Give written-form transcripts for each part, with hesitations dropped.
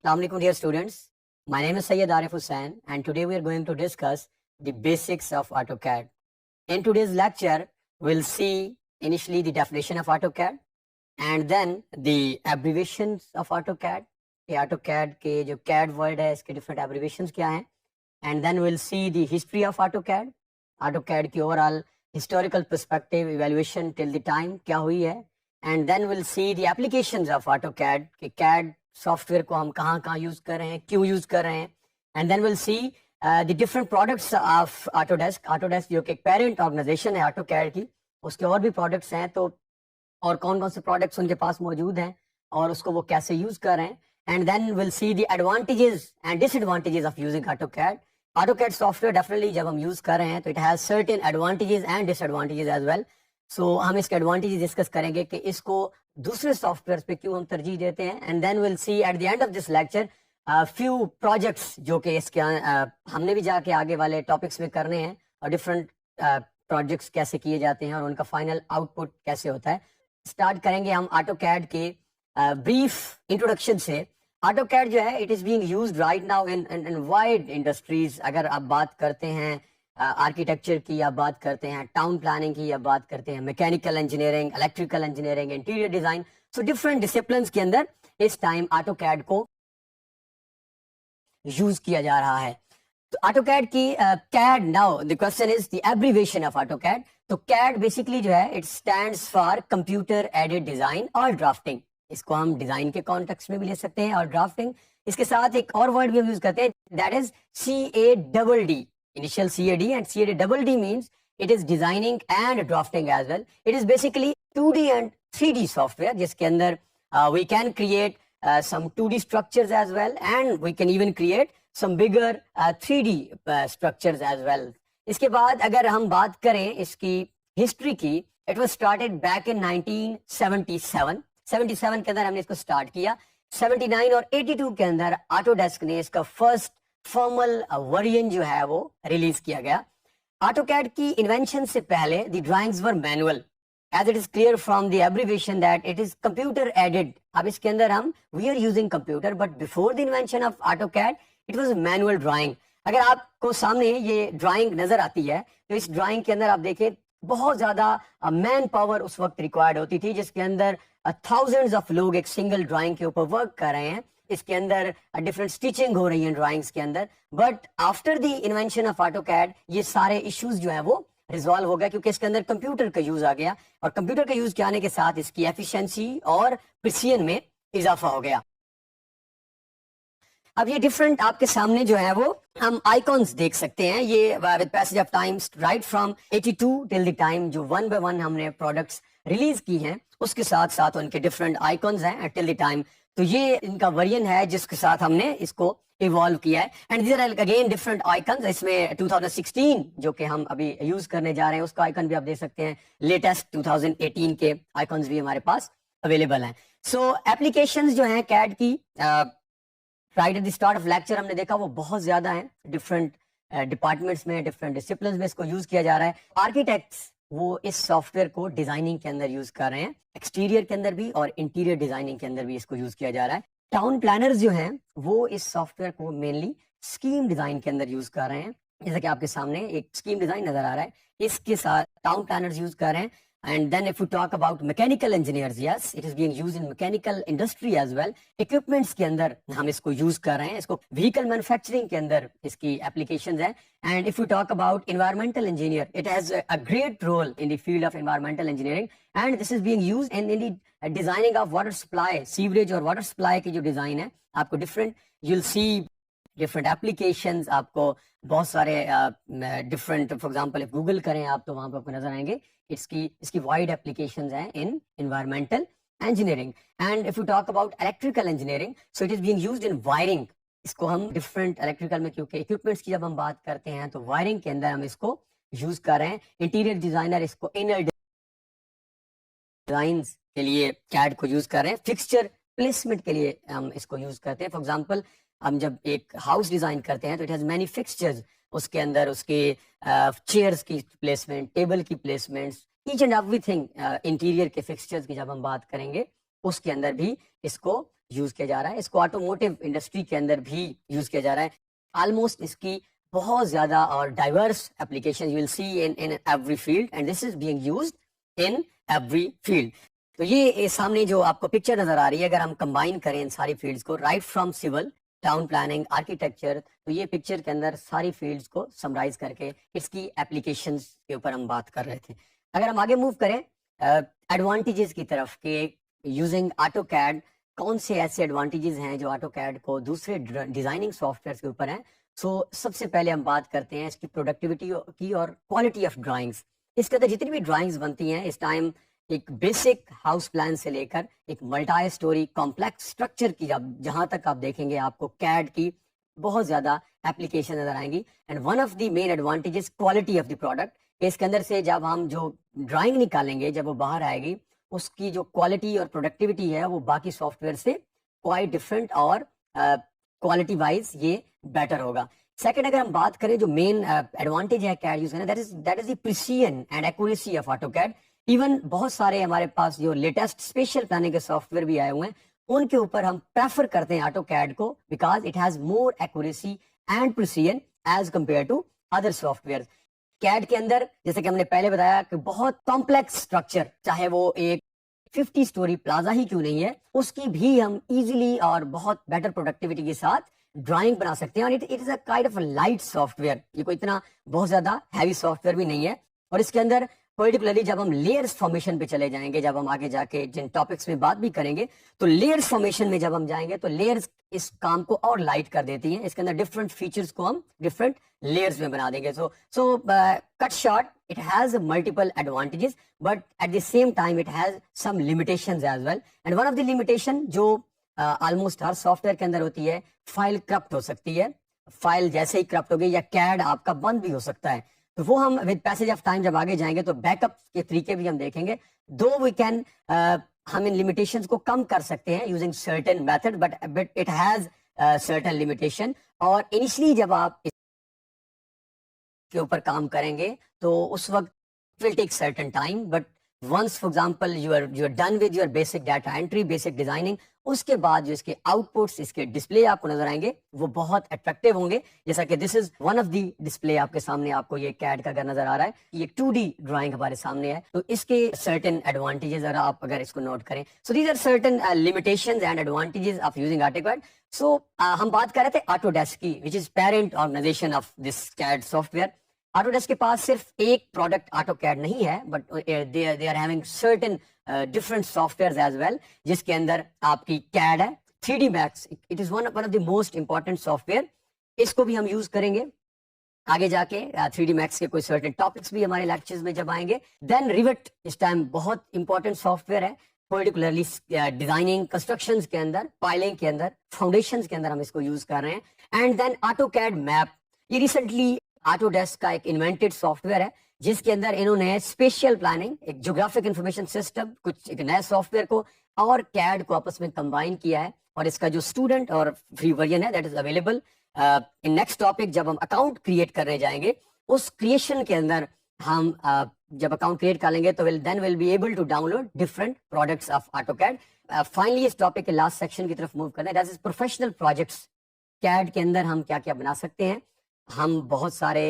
Assalamu alaikum dear students. My name is Syed Arif Hussain and today we are going to discuss the basics of AutoCAD. In today's lecture, we'll see initially the definition of AutoCAD and then the abbreviations of AutoCAD. AutoCAD के जो CAD word है इसके different abbreviations क्या हैं, and then we'll see the history of AutoCAD. AutoCAD की overall historical perspective evaluation till the time क्या हुई है, and then we'll see the applications of AutoCAD कि CAD सॉफ्टवेयर को हम कहाँ कहाँ यूज कर रहे हैं, क्यों यूज कर रहे हैं, and then will see the different products of Autodesk. Autodesk जो कि एक पेरेंट ऑर्गेनाइजेशन है ऑटोकैड की, उसके और भी प्रोडक्ट्स हैं, तो और कौन कौन से प्रोडक्ट्स उनके पास मौजूद हैं और उसको वो कैसे यूज कर रहे हैं, and then will see the advantages and disadvantages of using AutoCAD. AutoCAD software definitely जब हम यूज कर रहे हैं तो it has certain advantages and disadvantages as well. So हम इसके एडवांटेजेस डिस्कस करेंगे कि इसको दूसरे सॉफ्टवेयर पे क्यों हम तरजीह देते हैं, and then will see at the end of this lecture few projects जो कि इसके हमने भी जाके आगे वाले टॉपिक्स में करने हैं और डिफरेंट प्रोजेक्ट्स कैसे किए जाते हैं और उनका फाइनल आउटपुट कैसे होता है. स्टार्ट करेंगे हम ऑटोकैड के ब्रीफ इंट्रोडक्शन से. ऑटोकैड जो है it is being used right now in wide industries. अगर आप बात करते हैं आर्किटेक्चर की, आप बात करते हैं टाउन प्लानिंग की, आप बात करते हैं mechanical engineering, electrical engineering, interior design, so different disciplines के अंदर इस टाइम ऑटोकैड को यूज किया जा रहा है. तो ऑटोकैड की CAD, now the question is the abbreviation of AutoCAD. तो कैड बेसिकली जो है it stands for computer aided design और ड्राफ्टिंग. इसको हम डिजाइन के कॉन्टेक्स्ट में भी ले सकते हैं और ड्राफ्टिंग. इसके साथ एक और वर्ड भी हम यूज करते हैं, that is CADD. Initial CAD and CAD means it is designing and drafting as well. It is basically 2D and 3D software जिसके अंदर we can create some 2D structures as well and we can even create some bigger 3D structures as well. इसके बाद अगर हम बात करें इसकी history की, it was started back in 1977. 77 के अंदर हमने इसको स्टार्ट किया. 79 और 82 के अंदर ऑटोडेस्क ने इसका फर्स्ट फॉर्मल वर्जन जो है वो रिलीज किया गया. ऑटोकैड की इन्वेंशन से पहले the drawings were manual, as it is clear from the abbreviation that it is computer aided. अब इसके अंदर हम we are using computer, but before the invention of AutoCAD it was manual drawing. अगर आपको सामने ये ड्राइंग नजर आती है तो इस ड्राइंग के अंदर आप देखें बहुत ज्यादा मैन पावर उस वक्त रिक्वायर्ड होती थी, जिसके अंदर थाउजेंड्स ऑफ लोग एक सिंगल ड्राइंग के ऊपर वर्क कर रहे हैं. इसके अंदर डिफरेंट स्टिचिंग हो रही है ड्राइंग्स के अंदर. But after the invention of AutoCAD ये सारे इश्यूज जो है वो रिजॉल्व हो गया, क्योंकि इसके अंदर कंप्यूटर का यूज आ गया और कंप्यूटर का यूज के आने के साथ इसकी एफिशिएंसी और प्रिसीजन में इजाफा हो गया. अब ये डिफरेंट आपके सामने जो है वो हम आइकॉन्स देख सकते हैं. ये with passage of time right from 82 till the time जो वन बाय वन हमने प्रोडक्ट्स रिलीज की हैं, उसके साथ साथ उनके डिफरेंट आइकॉन्स हैं टिल द टाइम. तो ये इनका वर्जन है जिसके साथ हमने इसको इवॉल्व किया है. And these are again different icons. इसमें 2016 जो कि हम अभी यूज करने जा रहे हैं उसका आइकन भी आप देख सकते हैं. लेटेस्ट 2018 के आइकन्स भी हमारे पास अवेलेबल हैं. सो एप्लीकेशंस जो हैं कैड की right at the start of lecture हमने देखा वो बहुत ज्यादा हैं. डिफरेंट डिपार्टमेंट्स में, डिफरेंट डिसिप्लिन्स में इसको यूज किया जा रहा है. आर्किटेक्ट्स वो इस सॉफ्टवेयर को डिजाइनिंग के अंदर यूज कर रहे हैं, एक्सटीरियर के अंदर भी और इंटीरियर डिजाइनिंग के अंदर भी इसको यूज किया जा रहा है. टाउन प्लानर्स जो हैं वो इस सॉफ्टवेयर को मेनली स्कीम डिजाइन के अंदर यूज कर रहे हैं. जैसा कि आपके सामने एक स्कीम डिजाइन नजर आ रहा है, इसके साथ टाउन प्लानर्स यूज कर रहे हैं. And then if you talk about mechanical engineers, yes, it is being used in mechanical industry as well. Equipments के अंदर हम इसको use कर रहे हैं, इसको vehicle manufacturing के अंदर इसकी applications हैं. And if you talk about environmental engineer, it has a great role in the field of environmental engineering. And this is being used in the designing of water supply, sewerage और water supply की जो design है, आपको different, you'll see different applications. आपको बहुत सारे different, for example, if Google करें आप तो वहाँ पर आपको नजर आएंगे इसकी वाइड एप्लीकेशंस हैं in environmental engineering. And if you talk about electrical engineering, so it is being used in wiring. इसको हम डिफरेंट इलेक्ट्रिकल में, क्योंकि इक्विपमेंट्स की जब हम बात करते हैं तो वायरिंग के अंदर हम इसको यूज कर रहे हैं. इंटीरियर डिजाइनर इसको इनर डिजाइंस के लिए कैड को यूज कर रहे हैं. फिक्सचर प्लेसमेंट के लिए हम इसको यूज करते हैं. फॉर एग्जांपल हम जब एक हाउस डिजाइन करते हैं तो इट हैज मैनी फिक्सचर्स. उसके अंदर उसके चेयर्स की प्लेसमेंट, टेबल की placements, each and everything interior के फिक्सचर्स की जब हम बात करेंगे उसके अंदर भी इसको यूज किया जा रहा है, इसको ऑटोमोटिव इंडस्ट्री के अंदर भी यूज किया जा रहा है. ऑलमोस्ट इसकी बहुत ज्यादा और diverse application you will see in every field and this is being used in every field. तो ये सामने जो आपको पिक्चर नजर आ रही है, अगर हम कंबाइन करें इन सारी फील्ड्स को, right from civil, town planning, architecture, तो ये पिक्चर के अंदर सारी फील्ड्स को समराइज करके इसकी एप्लीकेशंस के ऊपर हम बात कर रहे थे. अगर हम आगे मूव करें एडवांटेजेस की तरफ कि यूजिंग ऑटोकैड कौन से ऐसे एडवांटेजेस हैं जो ऑटोकैड को दूसरे डिजाइनिंग सॉफ्टवेयर के ऊपर हैं. सो सबसे पहले हम बात करते हैं इसकी प्रोडक्टिविटी की और क्वालिटी ऑफ ड्राइंग्स. इसके अंदर जितनी भी ड्राइंग्स बनती हैं इस टाइम एक बेसिक हाउस प्लान से लेकर एक मल्टी स्टोरी कॉम्प्लेक्स स्ट्रक्चर की जहां तक आप देखेंगे आपको कैड की बहुत ज्यादा एप्लीकेशन नजर आएंगी. And one of the main advantages quality of the product. इसके अंदर से जब हम जो ड्राइंग निकालेंगे जब वो बाहर आएगी उसकी जो क्वालिटी और प्रोडक्टिविटी है वो बाकी सॉफ्टवेयर से क्वाइट डिफरेंट और क्वालिटी वाइज ये बेटर होगा. सेकंड, अगर हम बात करें जो मेन एडवांटेज है कैड यूज करना, that is the precision and accuracy of AutoCAD. Even बहुत सारे हमारे पास जो लेटेस्ट स्पेशल प्लानिंग के सॉफ्टवेयर भी आए हुए हैं उनके ऊपर हम प्रेफर करते हैं ऑटोकैड को because it has more accuracy and precision as compare to other software. CAD के अंदर जैसे कि हमने पहले बताया कि बहुत कॉम्प्लेक्स स्ट्रक्चर, चाहे वो एक 50 स्टोरी प्लाजा ही क्यों नहीं है, उसकी भी हम इजीली और बहुत बेटर प्रोडक्टिविटी के साथ ड्राइंग बना सकते हैं. और it is a kind of light software, ये कोई इतना बहुत ज्यादा हैवी सॉफ्टवेयर भी नहीं है. और इसके अंदर पर्टिकुलरली जब हम लेयर्स फॉर्मेशन पे चले जाएंगे, जब हम आगे जाके जिन टॉपिक्स में बात भी करेंगे, तो लेयर्स फॉर्मेशन में जब हम जाएंगे तो लेयर्स इस काम को और लाइट कर देती हैं. इसके अंदर डिफरेंट फीचर्स को हम डिफरेंट लेयर्स में बना देंगे. So cut short, it has multiple advantages but at the same time it has some limitations as well. And one of the limitation जो ऑलमोस्ट हर सॉफ्टवेयर के अंदर होती है, फाइल करप्ट हो सकती है. फाइल जैसे ही करप्ट हो गई या कैड आपका बंद भी हो सकता है, तो वो हम विद पैसेज ऑफ टाइम जब आगे जाएंगे तो बैकअप के तरीके भी हम देखेंगे. दो वी कैन हम इन लिमिटेशंस को कम कर सकते हैं using certain method but it has certain limitation. और इनिशियली जब आप इसके ऊपर काम करेंगे तो उस वक्त will take certain time but once for example you are done with your basic data entry, basic designing, उसके बाद जो इसके आउटपुट्स, इसके डिस्प्ले आपको नजर आएंगे वो बहुत अट्रैक्टिव होंगे. जैसा कि this is one of the display आपके सामने, आपको ये कैड का अगर नजर आ रहा है, ये 2D ड्राइंग हमारे सामने है. तो इसके सर्टेन एडवांटेजेस आप अगर इसको नोट करें, so these are certain limitations and advantages of using AutoCAD. So हम बात कर रहे थे ऑटोडेस्क की, which is parent organization of this CAD software. Autodesk के पास सिर्फ एक प्रोडक्ट ऑटोकैड नहीं है but they are having certain different softwares as well, जिसके अंदर आपकी कैड है, 3D max, it is one of the most important software. इसको भी हम यूज करेंगे आगे जाके. 3D मैक्स के कोई सर्टेन टॉपिक्स भी हमारे लेक्चर्स में जब आएंगे. देन रिवेट इस टाइम बहुत इंपॉर्टेंट सॉफ्टवेयर है, पर्टिकुलरली डिजाइनिंग कंस्ट्रक्शंस के अंदर, पाइलिंग के अंदर, फाउंडेशंस के अंदर हम इसको यूज कर रहे हैं. एंड देन ऑटोकैड मैप, ये रिसेंटली ऑटोडेस्क का एक इन्वेंटेड सॉफ्टवेयर है जिसके अंदर इन्होंने स्पेशल प्लानिंग, एक ज्योग्राफिक इंफॉर्मेशन सिस्टम, कुछ एक नए सॉफ्टवेयर को और कैड को आपस में कंबाइन किया है. और इसका जो स्टूडेंट और फ्री वर्जन है that is available in next topic. जब हम अकाउंट क्रिएट करने जाएंगे उस क्रिएशन के अंदर हम जब अकाउंट क्रिएट कर लेंगे तो then will be able to download different products of AutoCAD. Finally इस टॉपिक के लास्ट सेक्शन की तरफ मूव करना है, that is professional projects. CAD के अंदर हम क्या क्या बना सकते हैं. हम बहुत सारे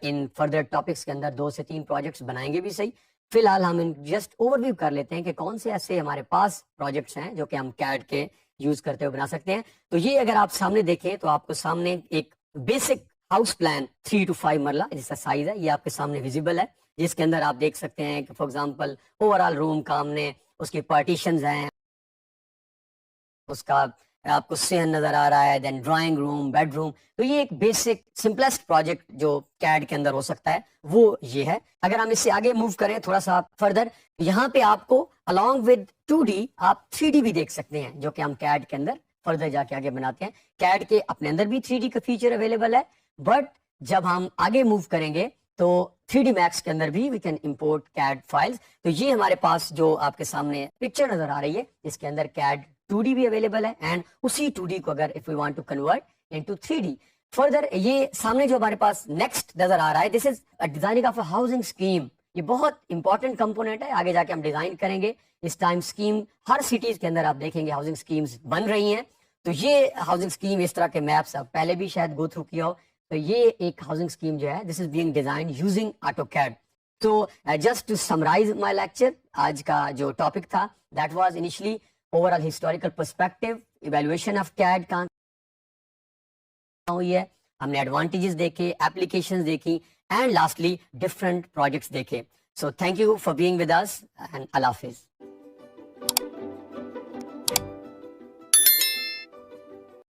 इन फर्दर टॉपिक्स के अंदर 2 से 3 प्रोजेक्ट्स बनाएंगे भी सही. फिलहाल हम इन जस्ट ओवरव्यू कर लेते हैं कि कौन से ऐसे हमारे पास प्रोजेक्ट्स हैं जो कि हम कैड के यूज करते हुए बना सकते हैं. तो ये अगर आप सामने देखें तो आपको सामने एक बेसिक हाउस प्लान 3 to 5 मरला जिसका साइज है, ये आपके सामने विजिबल है, जिसके अंदर आप देख सकते हैं कि फॉर एग्जांपल ओवरऑल रूम का हमने उसके पार्टीशंस हैं, उसका आपको सेन नजर आ रहा है, देन ड्राइंग रूम, बेडरूम. तो ये एक बेसिक सिंपलेस्ट प्रोजेक्ट जो कैड के अंदर हो सकता है वो ये है. अगर हम इससे आगे मूव करें थोड़ा सा फर्दर, यहाँ पे आपको अलॉन्ग विद 2D आप 3D भी देख सकते हैं जो कि हम कैड के अंदर फर्दर जाके आगे बनाते हैं. कैड के अपने अंदर भी 3D का फीचर अवेलेबल है बट जब हम आगे मूव करेंगे तो 3D मैक्स के अंदर भी we can import CAD files. तो ये हमारे पास जो आपके सामने पिक्चर नजर आ रही है इसके अंदर कैड 2D भी अवेलेबल है एंड उसी 2D को अगर if we want to convert into 3D further, ये सामने जो हमारे पास नेक्स्ट नजर आ रहा है, this is a designing of a housing scheme. یہ بہت امپورٹنٹ کمپوننٹ ہے, آگے جا کے ہم ڈیزائن کریں گے. اس ٹائم اسکیم ہر سٹیز کے اندر آپ دیکھیں گے ہاؤسنگ اسکیمز بن رہی ہیں. تو یہ ہاؤسنگ اسکیم اس طرح کے میپس آپ پہلے بھی شاید گو تھرو کیا ہو. تو یہ ایک ہاؤسنگ اسکیم جو ہے this is being designed using AutoCAD. تو just to summarize my lecture, آج کا جو ٹاپک تھا that was initially overall historical perspective, evolution of CAD کہاں ہوئی ہے, ہم نے ایڈوانٹیجز دیکھے, اپلیکیشنز دیکھی, اینڈ لاسٹلی ڈفرنٹ پروجیکٹس دیکھے. So thank you for being with us and اللہ حافظ.